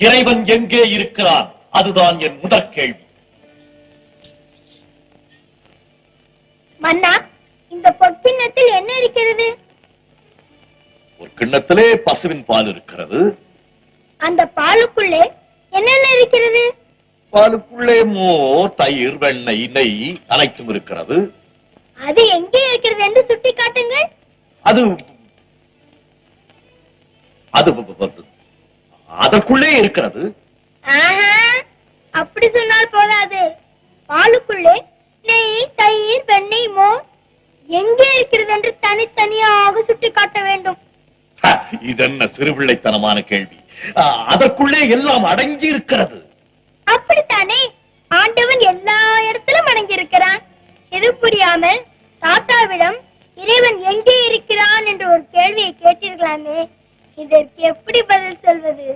இறைவன் எங்கே இருக்கிறான்? அதுதான் என் முதற் கேள்வி. மன்னா, இந்த பொற்கிண்ணத்தில் என்ன இருக்கிறது? ஒரு கிண்ணத்திலே பசுவின் பால் இருக்கிறது. அந்த பாலுக்குள்ளே என்னென்ன இருக்கிறது? பாலுக்குள்ளே மோர், தயிர், வெண்ணெய், நெய் அனைத்தும் இருக்கிறது. அது எங்கே இருக்கிறது என்று சுட்டி காட்டுங்கள். அது அது அதற்குள்ளே இருக்கிறது. அப்படி சொன்னால் போதாது. பாலுக்குள்ளே நெய், தயிர், வெண்ணெய், மோர் எங்கே இருக்கிறது என்று தனித்தனியாக சுட்டி காட்ட வேண்டும். இதென்ன சிறுபிள்ளைத்தனமான கேள்வி? அதற்குள்ளே எல்லாம் அடங்கி இருக்கிறது. அப்படித்தானே, ஆண்டவன் எல்லா இடத்திலும் அடங்கி இருக்கிறான். இது புரியாமல் தாத்தாவிடம் இறைவன் எங்கே இருக்கிறான் என்று ஒரு கேள்வியை கேட்டீர்களாமே, இதற்கு எப்படி பதில் சொல்வது?